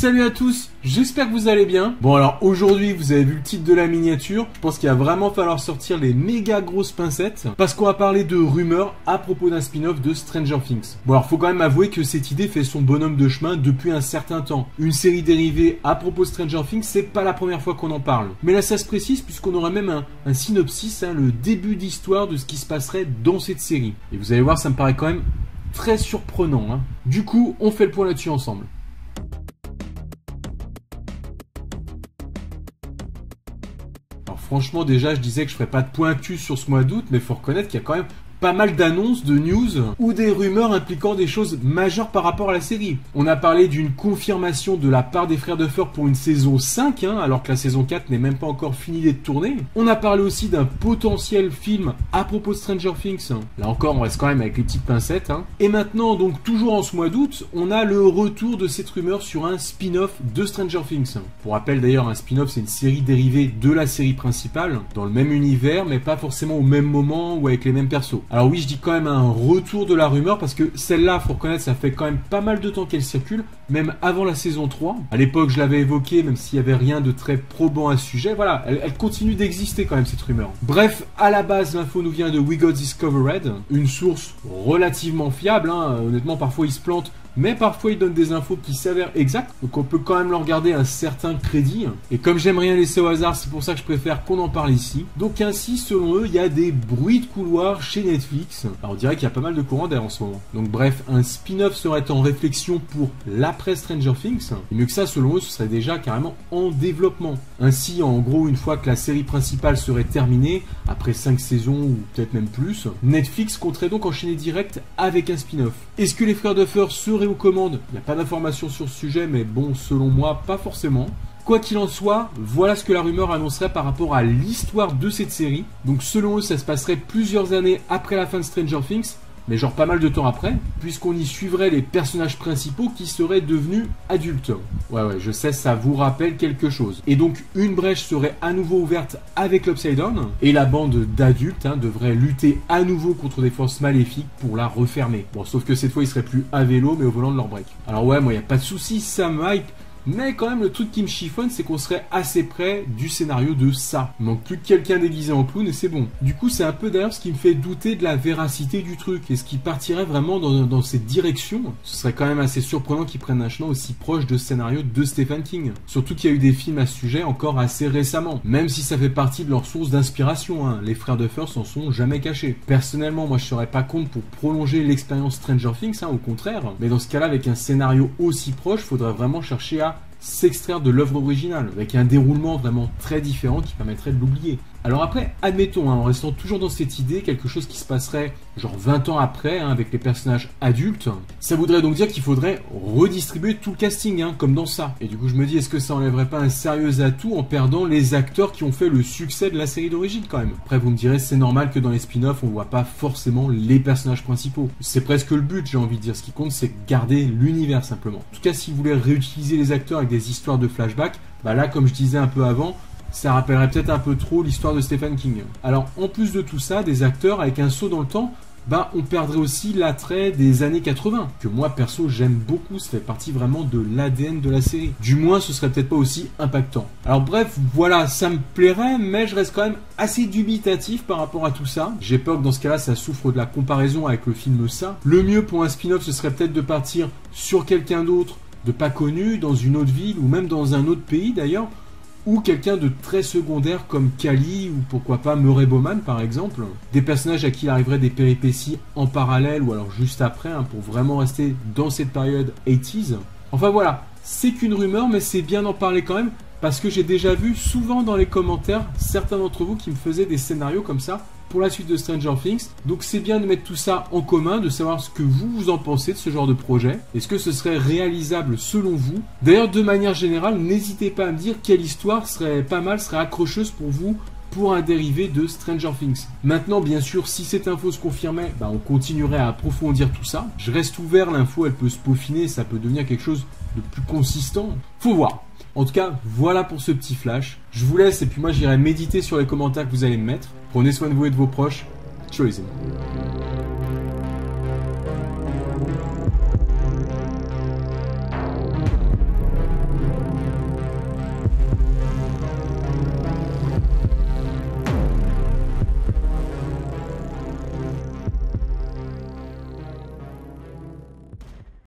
Salut à tous, j'espère que vous allez bien. Bon alors aujourd'hui vous avez vu le titre de la miniature, je pense qu'il va vraiment falloir sortir les méga grosses pincettes parce qu'on va parler de rumeurs à propos d'un spin-off de Stranger Things. Bon alors faut quand même avouer que cette idée fait son bonhomme de chemin depuis un certain temps. Une série dérivée à propos de Stranger Things, c'est pas la première fois qu'on en parle. Mais là ça se précise puisqu'on aura même un synopsis, le début d'histoire de ce qui se passerait dans cette série. Et vous allez voir, ça me paraît quand même très surprenant. Du coup, on fait le point là-dessus ensemble. Franchement, déjà, je disais que je ferais pas de pointu sur ce mois d'août, mais faut reconnaître qu'il y a quand même pas mal d'annonces, de news ou des rumeurs impliquant des choses majeures par rapport à la série. On a parlé d'une confirmation de la part des frères Duffer pour une saison 5, alors que la saison 4 n'est même pas encore finie d'être tournée. On a parlé aussi d'un potentiel film à propos de Stranger Things. Là encore, on reste quand même avec les petites pincettes. Et maintenant, donc toujours en ce mois d'août, on a le retour de cette rumeur sur un spin-off de Stranger Things. Pour rappel d'ailleurs, un spin-off c'est une série dérivée de la série principale, dans le même univers, mais pas forcément au même moment ou avec les mêmes persos. Alors oui, je dis quand même un retour de la rumeur parce que celle-là, faut reconnaître, ça fait quand même pas mal de temps qu'elle circule, même avant la saison 3. À l'époque, je l'avais évoqué, même s'il y avait rien de très probant à ce sujet. Voilà, elle continue d'exister quand même, cette rumeur. Bref, à la base, l'info nous vient de We Got Discovered, une source relativement fiable. Honnêtement, parfois il se plante, mais parfois il donne des infos qui s'avèrent exactes, donc on peut quand même leur garder un certain crédit. Et comme j'aime rien laisser au hasard, c'est pour ça que je préfère qu'on en parle ici. Donc ainsi, selon eux, il y a des bruits de couloir chez Netflix. Alors on dirait qu'il y a pas mal de courants d'air en ce moment. Donc bref, un spin-off serait en réflexion pour l'après Stranger Things. Et mieux que ça, selon eux, ce serait déjà carrément en développement. Ainsi, en gros, une fois que la série principale serait terminée, après 5 saisons ou peut-être même plus, Netflix compterait donc enchaîner direct avec un spin-off. Est-ce que les frères Duffer seraient aux commandes? Il n'y a pas d'informations sur ce sujet, mais bon, selon moi, pas forcément. Quoi qu'il en soit, voilà ce que la rumeur annoncerait par rapport à l'histoire de cette série. Donc selon eux, ça se passerait plusieurs années après la fin de Stranger Things, mais genre pas mal de temps après, puisqu'on y suivrait les personnages principaux qui seraient devenus adultes. Ouais, je sais, ça vous rappelle quelque chose. Et donc, une brèche serait à nouveau ouverte avec l'Upside Down, et la bande d'adultes devrait lutter à nouveau contre des forces maléfiques pour la refermer. Bon, sauf que cette fois, ils seraient plus à vélo, mais au volant de leur break. Alors ouais, moi, y a pas de souci, ça me hype. Mais quand même, le truc qui me chiffonne, c'est qu'on serait assez près du scénario de ça. Il manque plus que quelqu'un déguisé en clown et c'est bon. Du coup, c'est un peu d'ailleurs ce qui me fait douter de la véracité du truc. Est-ce qu'il partirait vraiment dans cette direction? Ce serait quand même assez surprenant qu'ils prennent un chemin aussi proche de ce scénario de Stephen King. Surtout qu'il y a eu des films à ce sujet encore assez récemment. Même si ça fait partie de leur source d'inspiration. Les frères Duffer s'en sont jamais cachés. Personnellement, moi je serais pas contre pour prolonger l'expérience Stranger Things, au contraire. Mais dans ce cas-là, avec un scénario aussi proche, faudrait vraiment chercher à s'extraire de l'œuvre originale, avec un déroulement vraiment très différent qui permettrait de l'oublier. Alors après, admettons, en restant toujours dans cette idée, quelque chose qui se passerait genre 20 ans après, avec les personnages adultes, ça voudrait donc dire qu'il faudrait redistribuer tout le casting, comme dans ça. Et du coup, je me dis, est-ce que ça enlèverait pas un sérieux atout en perdant les acteurs qui ont fait le succès de la série d'origine quand même? Après, vous me direz, c'est normal que dans les spin-offs, on voit pas forcément les personnages principaux. C'est presque le but, j'ai envie de dire. Ce qui compte, c'est garder l'univers simplement. En tout cas, si vous voulez réutiliser les acteurs avec des histoires de flashback, là, comme je disais un peu avant, ça rappellerait peut-être un peu trop l'histoire de Stephen King. Alors, en plus de tout ça, des acteurs avec un saut dans le temps, on perdrait aussi l'attrait des années 80, que moi, perso, j'aime beaucoup, ça fait partie vraiment de l'ADN de la série. Du moins, ce serait peut-être pas aussi impactant. Alors bref, voilà, ça me plairait, mais je reste quand même assez dubitatif par rapport à tout ça. J'ai peur que dans ce cas-là, ça souffre de la comparaison avec le film Ça. Le mieux pour un spin-off, ce serait peut-être de partir sur quelqu'un d'autre, de pas connu, dans une autre ville, ou même dans un autre pays d'ailleurs, ou quelqu'un de très secondaire comme Kali ou pourquoi pas Murray Bowman par exemple. Des personnages à qui il arriverait des péripéties en parallèle ou alors juste après pour vraiment rester dans cette période 80s. Enfin voilà, c'est qu'une rumeur mais c'est bien d'en parler quand même parce que j'ai déjà vu souvent dans les commentaires certains d'entre vous qui me faisaient des scénarios comme ça pour la suite de Stranger Things. Donc c'est bien de mettre tout ça en commun, de savoir ce que vous en pensez de ce genre de projet. Est-ce que ce serait réalisable selon vous? D'ailleurs, de manière générale, n'hésitez pas à me dire quelle histoire serait pas mal, serait accrocheuse pour vous pour un dérivé de Stranger Things. Maintenant, bien sûr, si cette info se confirmait, on continuerait à approfondir tout ça. Je reste ouvert, l'info elle peut se peaufiner, ça peut devenir quelque chose de plus consistant. Faut voir. En tout cas, voilà pour ce petit flash. Je vous laisse et puis moi j'irai méditer sur les commentaires que vous allez me mettre. Prenez soin de vous et de vos proches. Tschüss.